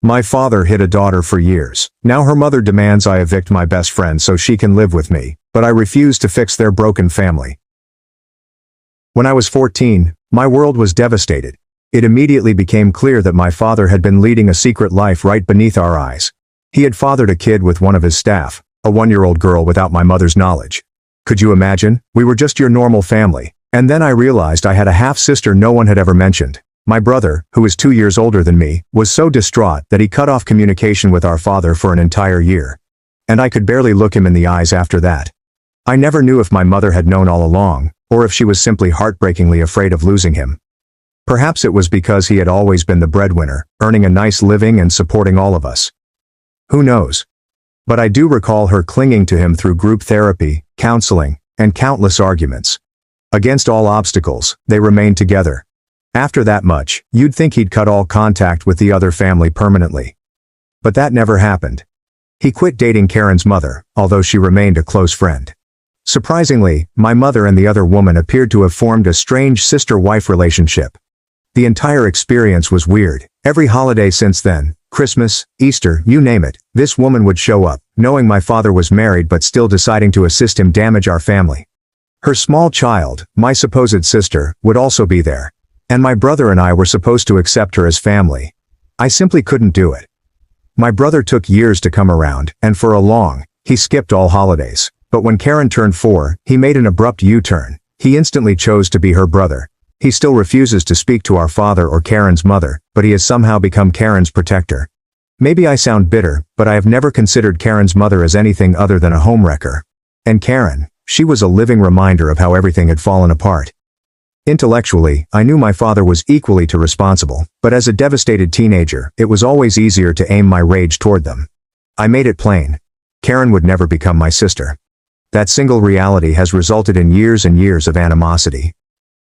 My father hid a daughter for years. Now her mother demands I evict my best friend so she can live with me, but I refuse to fix their broken family. When I was 14, my world was devastated. It immediately became clear that my father had been leading a secret life right beneath our eyes. He had fathered a kid with one of his staff, a 1-year-old girl, without my mother's knowledge. Could you imagine? We were just your normal family. And then I realized I had a half-sister no one had ever mentioned. My brother, who is 2 years older than me, was so distraught that he cut off communication with our father for an entire year. And I could barely look him in the eyes after that. I never knew if my mother had known all along, or if she was simply heartbreakingly afraid of losing him. Perhaps it was because he had always been the breadwinner, earning a nice living and supporting all of us. Who knows? But I do recall her clinging to him through group therapy, counseling, and countless arguments. Against all obstacles, they remained together. After that much, you'd think he'd cut all contact with the other family permanently. But that never happened. He quit dating Karen's mother, although she remained a close friend. Surprisingly, my mother and the other woman appeared to have formed a strange sister-wife relationship. The entire experience was weird. Every holiday since then, Christmas, Easter, you name it, this woman would show up, knowing my father was married but still deciding to assist him damage our family. Her small child, my supposed sister, would also be there. And my brother and I were supposed to accept her as family. I simply couldn't do it. My brother took years to come around, and for a long, he skipped all holidays. But when Karen turned 4, he made an abrupt U-turn. He instantly chose to be her brother. He still refuses to speak to our father or Karen's mother, but he has somehow become Karen's protector. Maybe I sound bitter, but I have never considered Karen's mother as anything other than a homewrecker. And Karen, she was a living reminder of how everything had fallen apart. Intellectually, I knew my father was equally too responsible, but as a devastated teenager, it was always easier to aim my rage toward them. I made it plain. Karen would never become my sister. That single reality has resulted in years and years of animosity.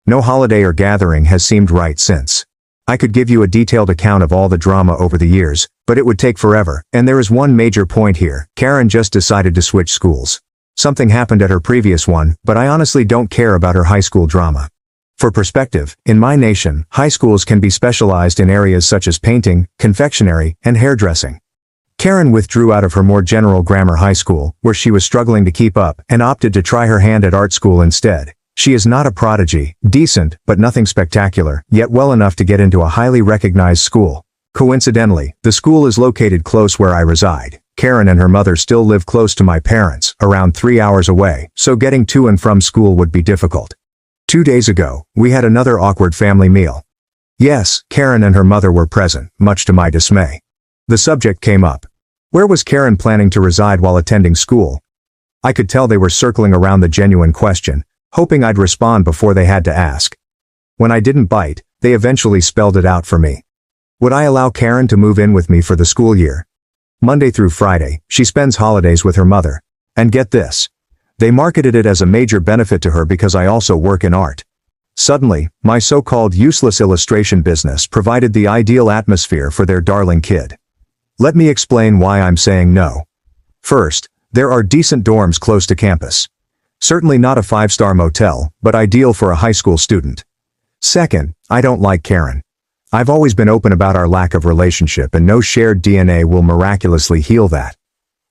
No holiday or gathering has seemed right since. I could give you a detailed account of all the drama over the years, but it would take forever, and there is one major point here. Karen just decided to switch schools. Something happened at her previous one, but I honestly don't care about her high school drama. For perspective, in my nation, high schools can be specialized in areas such as painting, confectionery, and hairdressing. Karen withdrew out of her more general grammar high school, where she was struggling to keep up, and opted to try her hand at art school instead. She is not a prodigy, decent, but nothing spectacular, yet well enough to get into a highly recognized school. Coincidentally, the school is located close where I reside. Karen and her mother still live close to my parents, around 3 hours away, so getting to and from school would be difficult. 2 days ago, we had another awkward family meal. Yes, Karen and her mother were present, much to my dismay. The subject came up. Where was Karen planning to reside while attending school? I could tell they were circling around the genuine question, hoping I'd respond before they had to ask. When I didn't bite, they eventually spelled it out for me. Would I allow Karen to move in with me for the school year? Monday through Friday, she spends holidays with her mother. And get this. They marketed it as a major benefit to her because I also work in art. Suddenly, my so-called useless illustration business provided the ideal atmosphere for their darling kid. Let me explain why I'm saying no. First, there are decent dorms close to campus. Certainly not a 5-star motel, but ideal for a high school student. Second, I don't like Karen. I've always been open about our lack of relationship and no shared DNA will miraculously heal that.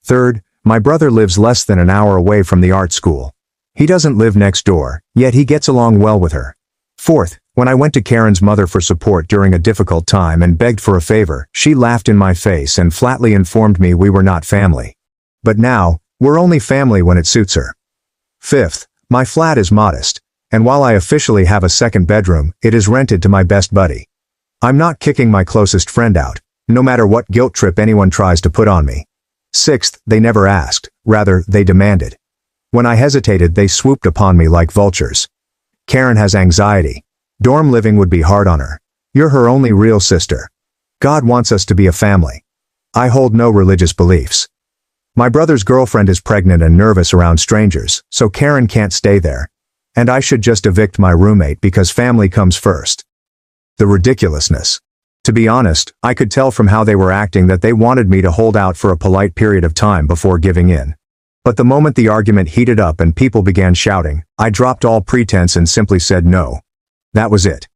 Third, my brother lives less than an hour away from the art school. He doesn't live next door, yet he gets along well with her. Fourth, when I went to Karen's mother for support during a difficult time and begged for a favor, she laughed in my face and flatly informed me we were not family. But now, we're only family when it suits her. Fifth, my flat is modest, and while I officially have a second bedroom, it is rented to my best buddy. I'm not kicking my closest friend out, no matter what guilt trip anyone tries to put on me. Sixth, they never asked, rather, they demanded. When I hesitated, they swooped upon me like vultures. Karen has anxiety. Dorm living would be hard on her. You're her only real sister. God wants us to be a family. I hold no religious beliefs. My brother's girlfriend is pregnant and nervous around strangers, so Karen can't stay there. And I should just evict my roommate because family comes first. The ridiculousness. To be honest, I could tell from how they were acting that they wanted me to hold out for a polite period of time before giving in. But the moment the argument heated up and people began shouting, I dropped all pretense and simply said no. That was it.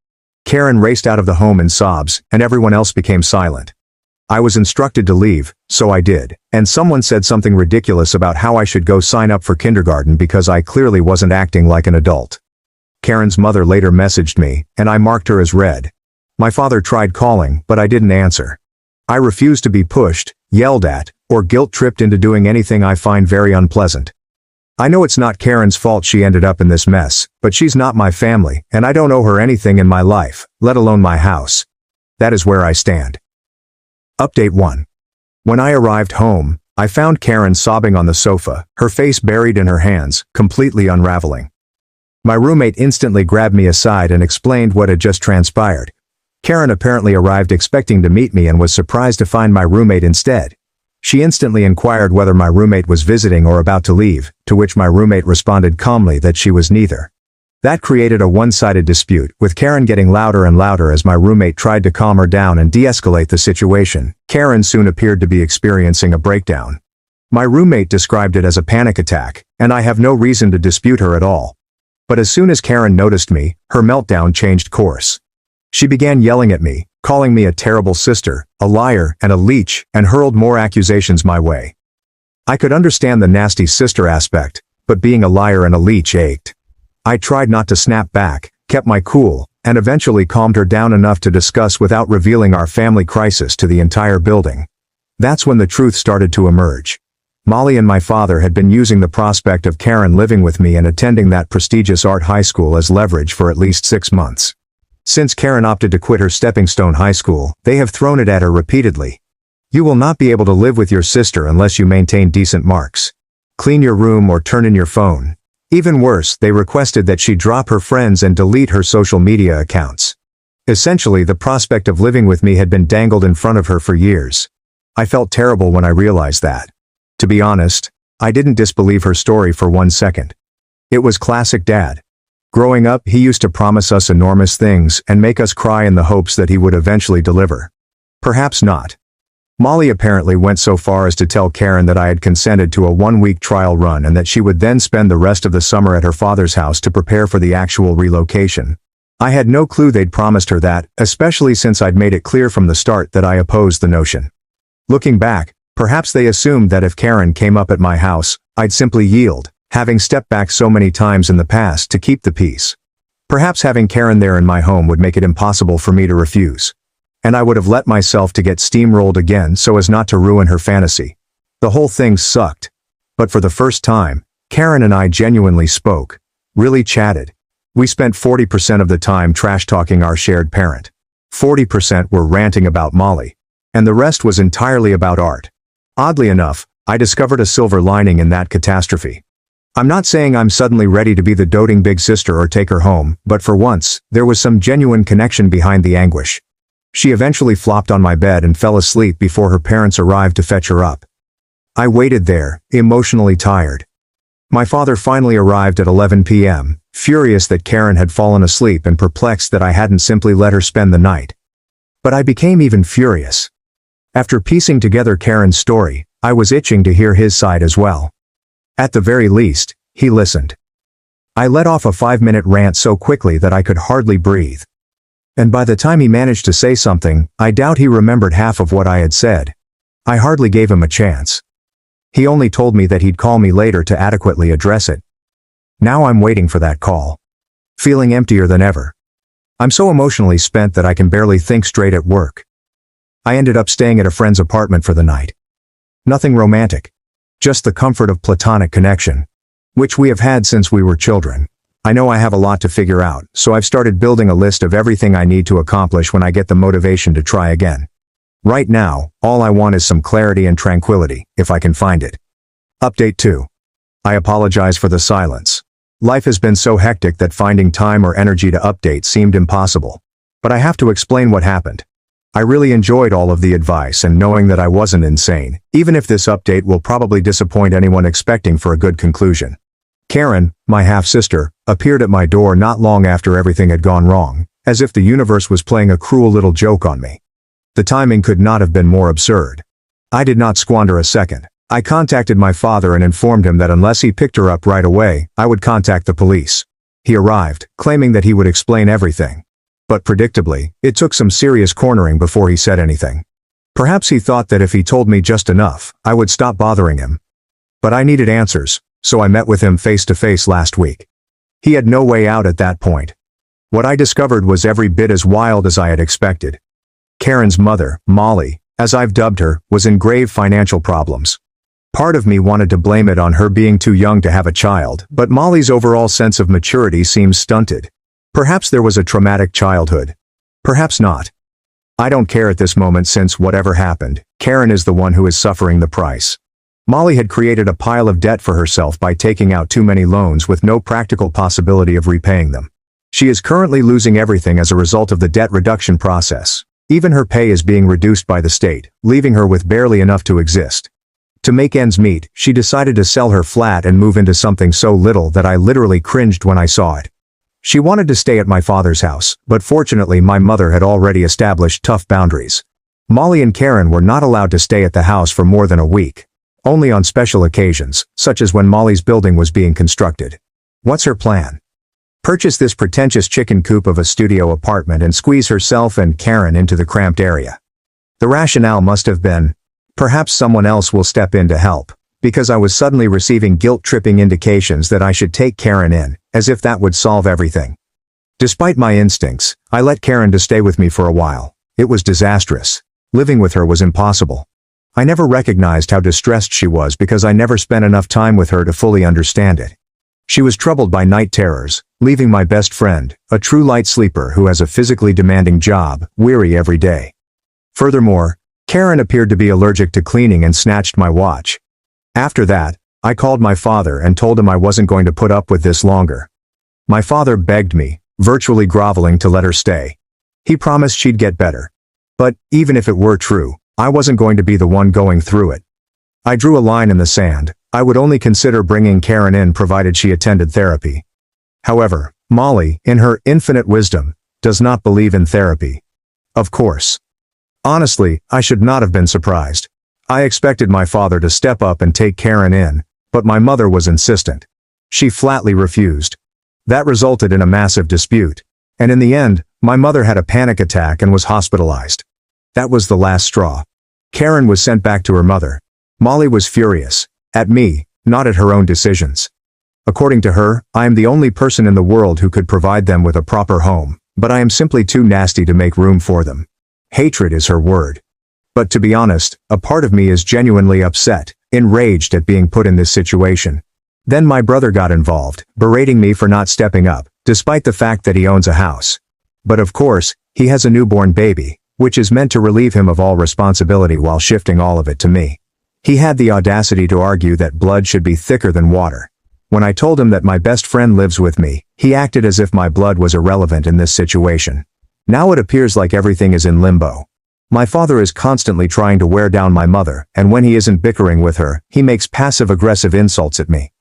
Karen raced out of the home in sobs, and everyone else became silent. I was instructed to leave, so I did, and someone said something ridiculous about how I should go sign up for kindergarten because I clearly wasn't acting like an adult. Karen's mother later messaged me, and I marked her as read. My father tried calling, but I didn't answer. I refuse to be pushed, yelled at, or guilt-tripped into doing anything I find very unpleasant. I know it's not Karen's fault she ended up in this mess, but she's not my family, and I don't owe her anything in my life, let alone my house. That is where I stand. Update 1. When I arrived home, I found Karen sobbing on the sofa, her face buried in her hands, completely unraveling. My roommate instantly grabbed me aside and explained what had just transpired. Karen apparently arrived expecting to meet me and was surprised to find my roommate instead. She instantly inquired whether my roommate was visiting or about to leave, to which my roommate responded calmly that she was neither. That created a one-sided dispute, with Karen getting louder and louder as my roommate tried to calm her down and de-escalate the situation. Karen soon appeared to be experiencing a breakdown. My roommate described it as a panic attack, and I have no reason to dispute her at all. But as soon as Karen noticed me, her meltdown changed course. She began yelling at me, calling me a terrible sister, a liar, and a leech, and hurled more accusations my way. I could understand the nasty sister aspect, but being a liar and a leech ached. I tried not to snap back, kept my cool, and eventually calmed her down enough to discuss without revealing our family crisis to the entire building. That's when the truth started to emerge. Molly and my father had been using the prospect of Karen living with me and attending that prestigious art high school as leverage for at least 6 months. Since Karen opted to quit her stepping stone high school, they have thrown it at her repeatedly. You will not be able to live with your sister unless you maintain decent marks. Clean your room or turn in your phone. Even worse, they requested that she drop her friends and delete her social media accounts. Essentially, the prospect of living with me had been dangled in front of her for years. I felt terrible when I realized that. To be honest, I didn't disbelieve her story for 1 second. It was classic Dad. Growing up, he used to promise us enormous things and make us cry in the hopes that he would eventually deliver. Perhaps not. Molly apparently went so far as to tell Karen that I had consented to a 1-week trial run and that she would then spend the rest of the summer at her father's house to prepare for the actual relocation. I had no clue they'd promised her that, especially since I'd made it clear from the start that I opposed the notion. Looking back, perhaps they assumed that if Karen came up at my house, I'd simply yield, having stepped back so many times in the past to keep the peace. Perhaps having Karen there in my home would make it impossible for me to refuse. And I would have let myself to get steamrolled again so as not to ruin her fantasy. The whole thing sucked. But for the first time, Karen and I genuinely spoke, really chatted. We spent 40% of the time trash-talking our shared parent. 40% were ranting about Molly. And the rest was entirely about art. Oddly enough, I discovered a silver lining in that catastrophe. I'm not saying I'm suddenly ready to be the doting big sister or take her home, but for once, there was some genuine connection behind the anguish. She eventually flopped on my bed and fell asleep before her parents arrived to fetch her up. I waited there, emotionally tired. My father finally arrived at 11 p.m., furious that Karen had fallen asleep and perplexed that I hadn't simply let her spend the night. But I became even furious. After piecing together Karen's story, I was itching to hear his side as well. At the very least, he listened. I let off a 5-minute rant so quickly that I could hardly breathe. And by the time he managed to say something, I doubt he remembered half of what I had said. I hardly gave him a chance. He only told me that he'd call me later to adequately address it. Now I'm waiting for that call. Feeling emptier than ever. I'm so emotionally spent that I can barely think straight at work. I ended up staying at a friend's apartment for the night. Nothing romantic. Just the comfort of platonic connection, which we have had since we were children. I know I have a lot to figure out, so I've started building a list of everything I need to accomplish when I get the motivation to try again. Right now, all I want is some clarity and tranquility, if I can find it. Update 2. I apologize for the silence. Life has been so hectic that finding time or energy to update seemed impossible. But I have to explain what happened. I really enjoyed all of the advice and knowing that I wasn't insane, even if this update will probably disappoint anyone expecting for a good conclusion. Karen, my half-sister, appeared at my door not long after everything had gone wrong, as if the universe was playing a cruel little joke on me. The timing could not have been more absurd. I did not squander a second. I contacted my father and informed him that unless he picked her up right away, I would contact the police. He arrived, claiming that he would explain everything. But predictably, it took some serious cornering before he said anything. Perhaps he thought that if he told me just enough, I would stop bothering him. But I needed answers, so I met with him face to face last week. He had no way out at that point. What I discovered was every bit as wild as I had expected. Karen's mother, Molly, as I've dubbed her, was in grave financial problems. Part of me wanted to blame it on her being too young to have a child, but Molly's overall sense of maturity seems stunted. Perhaps there was a traumatic childhood. Perhaps not. I don't care at this moment since whatever happened, Karen is the one who is suffering the price. Molly had created a pile of debt for herself by taking out too many loans with no practical possibility of repaying them. She is currently losing everything as a result of the debt reduction process. Even her pay is being reduced by the state, leaving her with barely enough to exist. To make ends meet, she decided to sell her flat and move into something so little that I literally cringed when I saw it. She wanted to stay at my father's house, but fortunately my mother had already established tough boundaries. Molly and Karen were not allowed to stay at the house for more than a week. Only on special occasions, such as when Molly's building was being constructed. What's her plan? Purchase this pretentious chicken coop of a studio apartment and squeeze herself and Karen into the cramped area. The rationale must have been, perhaps someone else will step in to help, because I was suddenly receiving guilt-tripping indications that I should take Karen in, as if that would solve everything. Despite my instincts, I let Karen to stay with me for a while. It was disastrous. Living with her was impossible. I never recognized how distressed she was because I never spent enough time with her to fully understand it. She was troubled by night terrors, leaving my best friend, a true light sleeper who has a physically demanding job, weary every day. Furthermore, Karen appeared to be allergic to cleaning and snatched my watch. After that, I called my father and told him I wasn't going to put up with this longer. My father begged me, virtually groveling to let her stay. He promised she'd get better. But, even if it were true, I wasn't going to be the one going through it. I drew a line in the sand. I would only consider bringing Karen in provided she attended therapy. However, Molly, in her infinite wisdom, does not believe in therapy. Of course. Honestly, I should not have been surprised. I expected my father to step up and take Karen in, but my mother was insistent. She flatly refused. That resulted in a massive dispute. And in the end, my mother had a panic attack and was hospitalized. That was the last straw. Karen was sent back to her mother. Molly was furious. At me, not at her own decisions. According to her, I am the only person in the world who could provide them with a proper home, but I am simply too nasty to make room for them. Hatred is her word. But to be honest, a part of me is genuinely upset, enraged at being put in this situation. Then my brother got involved, berating me for not stepping up, despite the fact that he owns a house. But of course, he has a newborn baby, which is meant to relieve him of all responsibility while shifting all of it to me. He had the audacity to argue that blood should be thicker than water. When I told him that my best friend lives with me, he acted as if my blood was irrelevant in this situation. Now it appears like everything is in limbo. My father is constantly trying to wear down my mother, and when he isn't bickering with her, he makes passive-aggressive insults at me.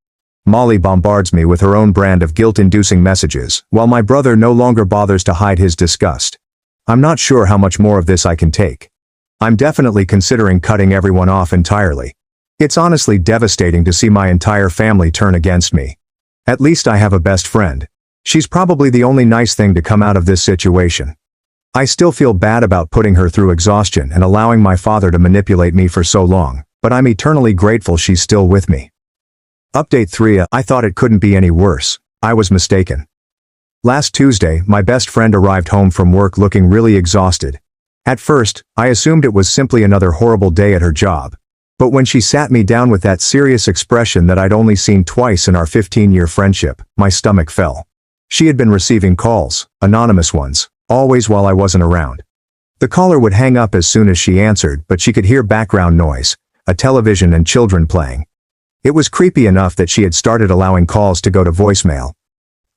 Molly bombards me with her own brand of guilt-inducing messages, while my brother no longer bothers to hide his disgust. I'm not sure how much more of this I can take. I'm definitely considering cutting everyone off entirely. It's honestly devastating to see my entire family turn against me. At least I have a best friend. She's probably the only nice thing to come out of this situation. I still feel bad about putting her through exhaustion and allowing my father to manipulate me for so long, but I'm eternally grateful she's still with me. Update 3. I thought it couldn't be any worse. I was mistaken. Last Tuesday, my best friend arrived home from work looking really exhausted. At first, I assumed it was simply another horrible day at her job. But when she sat me down with that serious expression that I'd only seen twice in our 15-year friendship, my stomach fell. She had been receiving calls, anonymous ones, always while I wasn't around. The caller would hang up as soon as she answered, but she could hear background noise, a television and children playing. It was creepy enough that she had started allowing calls to go to voicemail.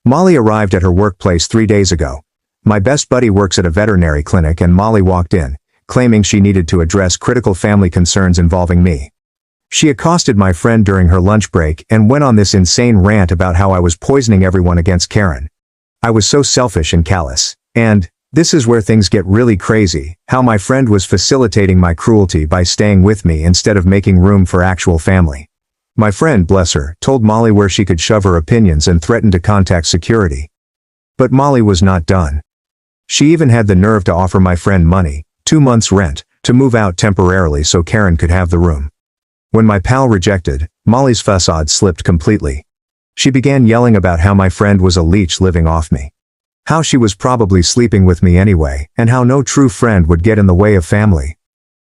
Molly arrived at her workplace 3 days ago. My best buddy works at a veterinary clinic and Molly walked in, claiming she needed to address critical family concerns involving me. She accosted my friend during her lunch break and went on this insane rant about how I was poisoning everyone against Karen. I was so selfish and callous. And, this is where things get really crazy, how my friend was facilitating my cruelty by staying with me instead of making room for actual family. My friend, bless her, told Molly where she could shove her opinions and threatened to contact security. But Molly was not done. She even had the nerve to offer my friend money, 2 months' rent, to move out temporarily so Karen could have the room. When my pal rejected, Molly's facade slipped completely. She began yelling about how my friend was a leech living off me. How she was probably sleeping with me anyway, and how no true friend would get in the way of family.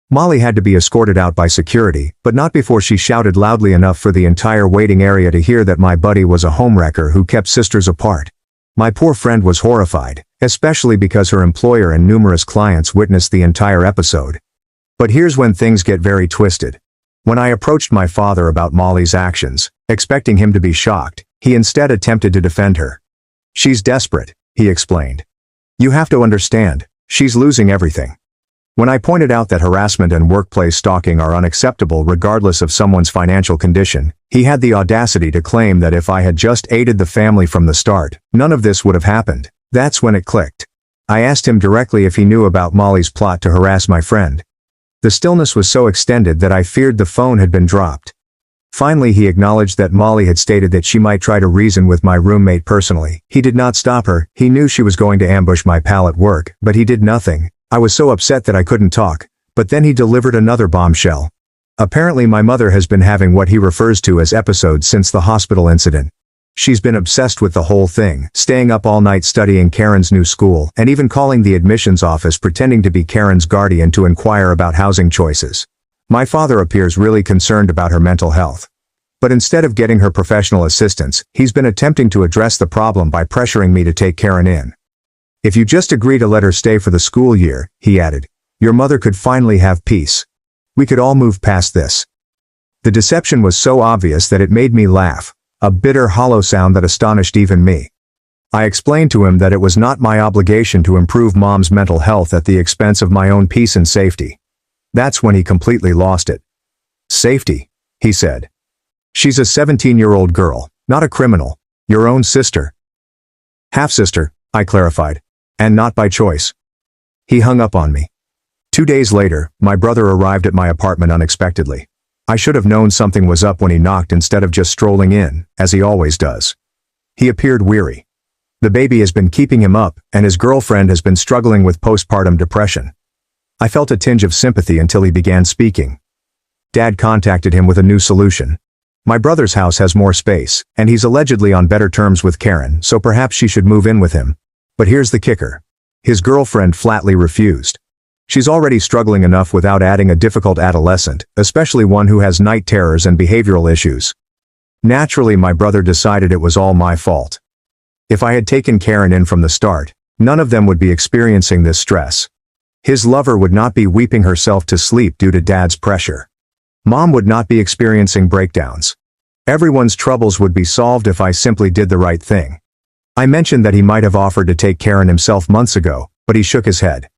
Molly had to be escorted out by security, but not before she shouted loudly enough for the entire waiting area to hear that my buddy was a homewrecker who kept sisters apart. My poor friend was horrified, especially because her employer and numerous clients witnessed the entire episode. But here's when things get very twisted. When I approached my father about Molly's actions, expecting him to be shocked, he instead attempted to defend her. "She's desperate," he explained. "You have to understand, she's losing everything." When I pointed out that harassment and workplace stalking are unacceptable regardless of someone's financial condition, he had the audacity to claim that if I had just aided the family from the start, none of this would have happened. That's when it clicked. I asked him directly if he knew about Molly's plot to harass my friend. The stillness was so extended that I feared the phone had been dropped. Finally, he acknowledged that Molly had stated that she might try to reason with my roommate personally. He did not stop her. He knew she was going to ambush my pal at work, but he did nothing. I was so upset that I couldn't talk, but then he delivered another bombshell. Apparently my mother has been having what he refers to as episodes since the hospital incident. She's been obsessed with the whole thing, staying up all night studying Karen's new school, and even calling the admissions office pretending to be Karen's guardian to inquire about housing choices. My father appears really concerned about her mental health. But instead of getting her professional assistance, he's been attempting to address the problem by pressuring me to take Karen in. "If you just agree to let her stay for the school year," he added, "your mother could finally have peace. We could all move past this." The deception was so obvious that it made me laugh, a bitter, hollow sound that astonished even me. I explained to him that it was not my obligation to improve Mom's mental health at the expense of my own peace and safety. That's when he completely lost it. "Safety," he said. "She's a 17-year-old girl, not a criminal. Your own sister." "Half-sister," I clarified. "And not by choice." He hung up on me. 2 days later, my brother arrived at my apartment unexpectedly. I should have known something was up when he knocked instead of just strolling in, as he always does. He appeared weary. The baby has been keeping him up, and his girlfriend has been struggling with postpartum depression. I felt a tinge of sympathy until he began speaking. Dad contacted him with a new solution. My brother's house has more space, and he's allegedly on better terms with Karen, so perhaps she should move in with him. But here's the kicker. His girlfriend flatly refused. She's already struggling enough without adding a difficult adolescent, especially one who has night terrors and behavioral issues. Naturally, my brother decided it was all my fault. If I had taken Karen in from the start, none of them would be experiencing this stress. His lover would not be weeping herself to sleep due to Dad's pressure. Mom would not be experiencing breakdowns. Everyone's troubles would be solved if I simply did the right thing. I mentioned that he might have offered to take Karen himself months ago, but he shook his head.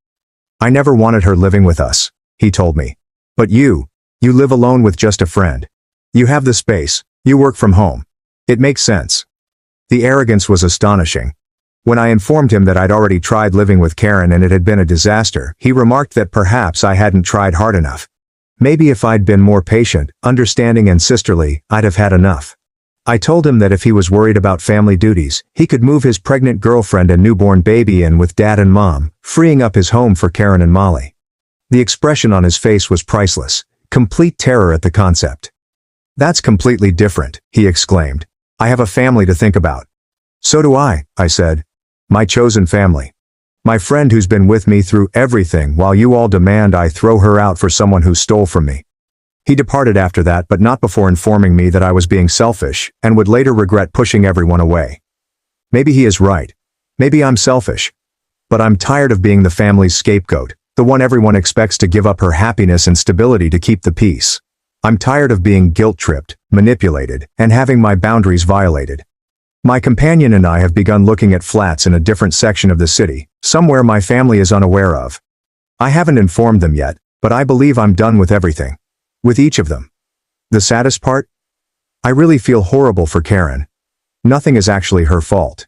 "I never wanted her living with us," he told me. "But you live alone with just a friend. You have the space, you work from home. It makes sense." The arrogance was astonishing. When I informed him that I'd already tried living with Karen and it had been a disaster, he remarked that perhaps I hadn't tried hard enough. Maybe if I'd been more patient, understanding and sisterly, I'd have had enough. I told him that if he was worried about family duties, he could move his pregnant girlfriend and newborn baby in with Dad and Mom, freeing up his home for Karen and Molly. The expression on his face was priceless, complete terror at the concept. "That's completely different," he exclaimed. "I have a family to think about." "So do I said. "My chosen family. My friend who's been with me through everything while you all demand I throw her out for someone who stole from me." He departed after that, but not before informing me that I was being selfish and would later regret pushing everyone away. Maybe he is right. Maybe I'm selfish. But I'm tired of being the family's scapegoat, the one everyone expects to give up her happiness and stability to keep the peace. I'm tired of being guilt-tripped, manipulated, and having my boundaries violated. My companion and I have begun looking at flats in a different section of the city, somewhere my family is unaware of. I haven't informed them yet, but I believe I'm done with everything. With each of them. The saddest part? I really feel horrible for Karen. Nothing is actually her fault.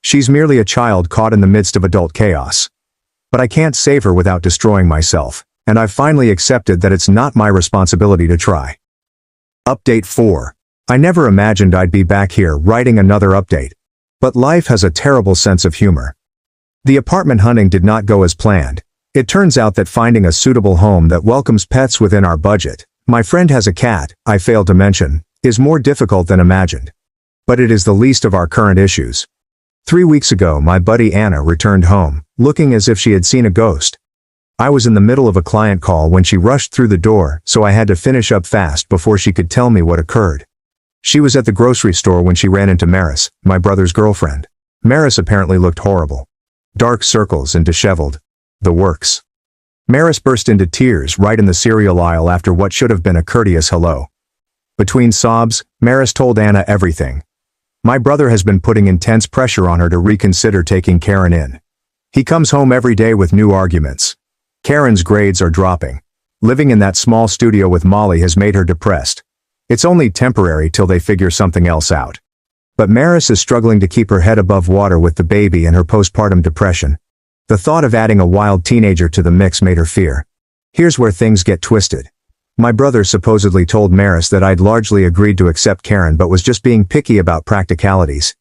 She's merely a child caught in the midst of adult chaos. But I can't save her without destroying myself, and I've finally accepted that it's not my responsibility to try. Update 4. I never imagined I'd be back here writing another update. But life has a terrible sense of humor. The apartment hunting did not go as planned, It turns out that finding a suitable home that welcomes pets within our budget, my friend has a cat, I failed to mention, is more difficult than imagined. But it is the least of our current issues. 3 weeks ago my buddy Anna returned home, looking as if she had seen a ghost. I was in the middle of a client call when she rushed through the door, so I had to finish up fast before she could tell me what occurred. She was at the grocery store when she ran into Maris, my brother's girlfriend. Maris apparently looked horrible. Dark circles and disheveled. The works. Maris burst into tears right in the cereal aisle after what should have been a courteous hello. Between sobs, Maris told Anna everything. My brother has been putting intense pressure on her to reconsider taking Karen in. He comes home every day with new arguments. Karen's grades are dropping. Living in that small studio with Molly has made her depressed. It's only temporary till they figure something else out. But Maris is struggling to keep her head above water with the baby and her postpartum depression. The thought of adding a wild teenager to the mix made her fear. Here's where things get twisted. My brother supposedly told Maris that I'd largely agreed to accept Karen but was just being picky about practicalities.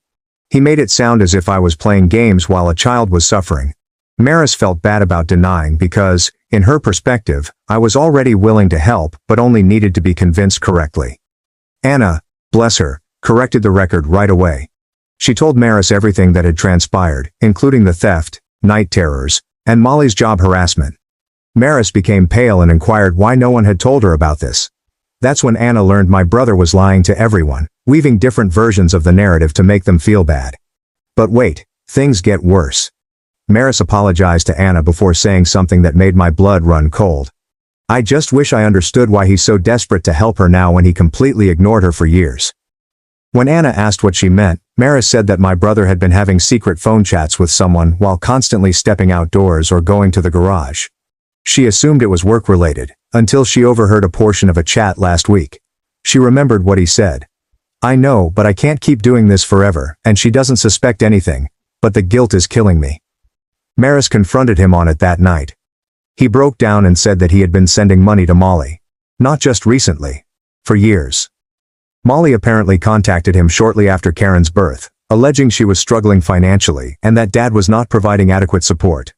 He made it sound as if I was playing games while a child was suffering. Maris felt bad about denying because, in her perspective, I was already willing to help but only needed to be convinced correctly. Anna, bless her, corrected the record right away. She told Maris everything that had transpired, including the theft, night terrors, and Molly's job harassment. Maris became pale and inquired why no one had told her about this. That's when Anna learned my brother was lying to everyone, weaving different versions of the narrative to make them feel bad. But wait, things get worse. Maris apologized to Anna before saying something that made my blood run cold. I just wish I understood why he's so desperate to help her now when he completely ignored her for years. When Anna asked what she meant, Maris said that my brother had been having secret phone chats with someone while constantly stepping outdoors or going to the garage. She assumed it was work-related, until she overheard a portion of a chat last week. She remembered what he said. I know, but I can't keep doing this forever, and she doesn't suspect anything, but the guilt is killing me. Maris confronted him on it that night. He broke down and said that he had been sending money to Molly. Not just recently. For years. Molly apparently contacted him shortly after Karen's birth, alleging she was struggling financially and that Dad was not providing adequate support.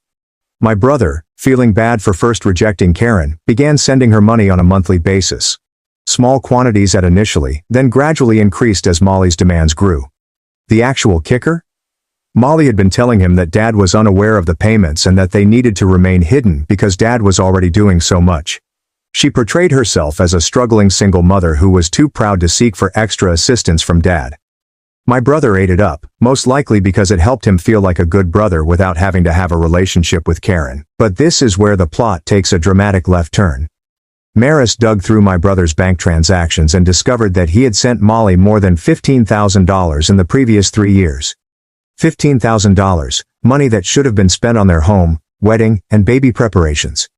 My brother, feeling bad for first rejecting Karen, began sending her money on a monthly basis. Small quantities at initially, then gradually increased as Molly's demands grew. The actual kicker? Molly had been telling him that Dad was unaware of the payments and that they needed to remain hidden because Dad was already doing so much. She portrayed herself as a struggling single mother who was too proud to seek for extra assistance from Dad. My brother ate it up, most likely because it helped him feel like a good brother without having to have a relationship with Karen. But this is where the plot takes a dramatic left turn. Maris dug through my brother's bank transactions and discovered that he had sent Molly more than $15,000 in the previous 3 years. $15,000, money that should have been spent on their home, wedding, and baby preparations.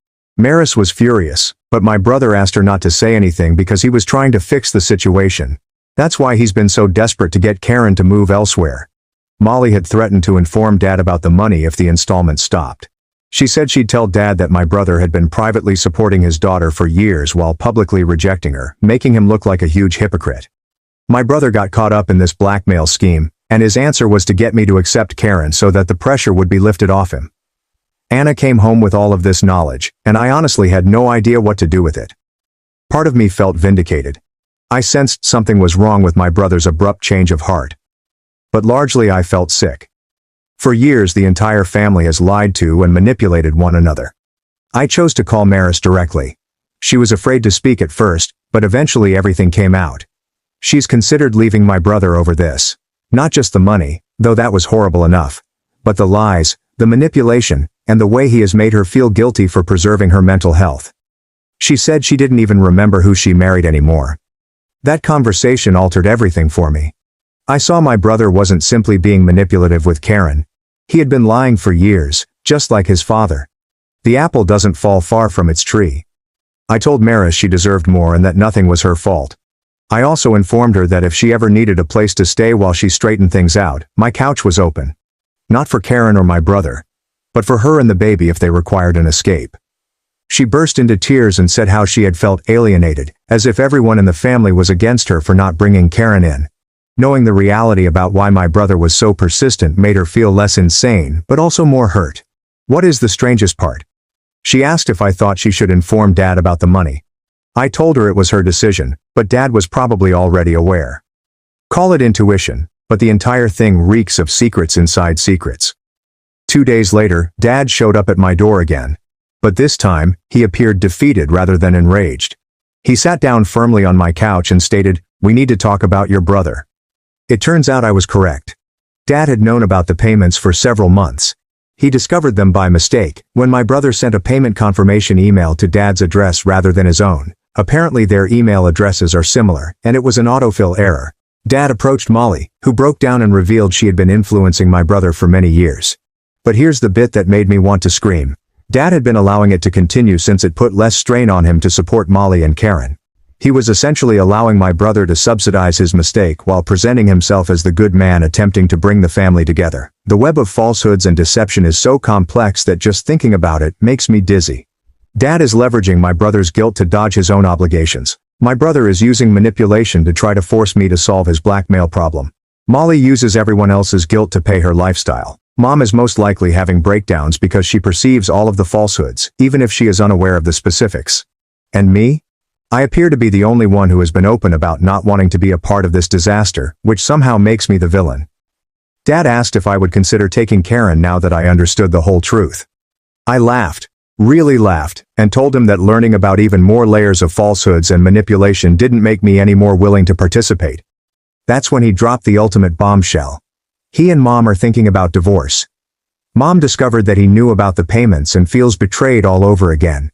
Maris was furious, but my brother asked her not to say anything because he was trying to fix the situation. That's why he's been so desperate to get Karen to move elsewhere. Molly had threatened to inform Dad about the money if the installments stopped. She said she'd tell Dad that my brother had been privately supporting his daughter for years while publicly rejecting her, making him look like a huge hypocrite. My brother got caught up in this blackmail scheme, and his answer was to get me to accept Karen so that the pressure would be lifted off him. Anna came home with all of this knowledge, and I honestly had no idea what to do with it. Part of me felt vindicated. I sensed something was wrong with my brother's abrupt change of heart. But largely I felt sick. For years the entire family has lied to and manipulated one another. I chose to call Maris directly. She was afraid to speak at first, but eventually everything came out. She's considered leaving my brother over this. Not just the money, though that was horrible enough, but the lies, the manipulation, and the way he has made her feel guilty for preserving her mental health. She said she didn't even remember who she married anymore. That conversation altered everything for me. I saw my brother wasn't simply being manipulative with Karen. He had been lying for years, just like his father. The apple doesn't fall far from its tree. I told Maris she deserved more and that nothing was her fault. I also informed her that if she ever needed a place to stay while she straightened things out, my couch was open. Not for Karen or my brother, but for her and the baby if they required an escape. She burst into tears and said how she had felt alienated, as if everyone in the family was against her for not bringing Karen in. Knowing the reality about why my brother was so persistent made her feel less insane, but also more hurt. What is the strangest part? She asked if I thought she should inform Dad about the money. I told her it was her decision, but Dad was probably already aware. Call it intuition, but the entire thing reeks of secrets inside secrets. 2 days later, Dad showed up at my door again. But this time, he appeared defeated rather than enraged. He sat down firmly on my couch and stated, "We need to talk about your brother." It turns out I was correct. Dad had known about the payments for several months. He discovered them by mistake when my brother sent a payment confirmation email to Dad's address rather than his own. Apparently their email addresses are similar, and it was an autofill error. Dad approached Molly, who broke down and revealed she had been influencing my brother for many years. But here's the bit that made me want to scream. Dad had been allowing it to continue since it put less strain on him to support Molly and Karen. He was essentially allowing my brother to subsidize his mistake while presenting himself as the good man attempting to bring the family together. The web of falsehoods and deception is so complex that just thinking about it makes me dizzy. Dad is leveraging my brother's guilt to dodge his own obligations. My brother is using manipulation to try to force me to solve his blackmail problem. Molly uses everyone else's guilt to pay her lifestyle. Mom is most likely having breakdowns because she perceives all of the falsehoods, even if she is unaware of the specifics. And me? I appear to be the only one who has been open about not wanting to be a part of this disaster, which somehow makes me the villain. Dad asked if I would consider taking Karen now that I understood the whole truth. I laughed, really laughed, and told him that learning about even more layers of falsehoods and manipulation didn't make me any more willing to participate. That's when he dropped the ultimate bombshell. He and Mom are thinking about divorce. Mom discovered that he knew about the payments and feels betrayed all over again.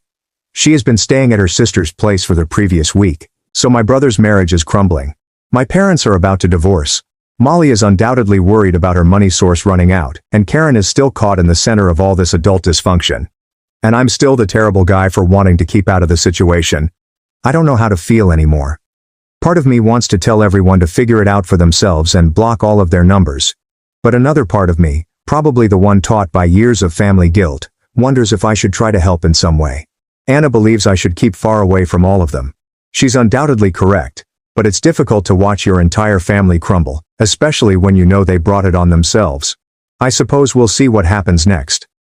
She has been staying at her sister's place for the previous week, so my brother's marriage is crumbling. My parents are about to divorce. Molly is undoubtedly worried about her money source running out, and Karen is still caught in the center of all this adult dysfunction. And I'm still the terrible guy for wanting to keep out of the situation. I don't know how to feel anymore. Part of me wants to tell everyone to figure it out for themselves and block all of their numbers. But another part of me, probably the one taught by years of family guilt, wonders if I should try to help in some way. Anna believes I should keep far away from all of them. She's undoubtedly correct, but it's difficult to watch your entire family crumble, especially when you know they brought it on themselves. I suppose we'll see what happens next.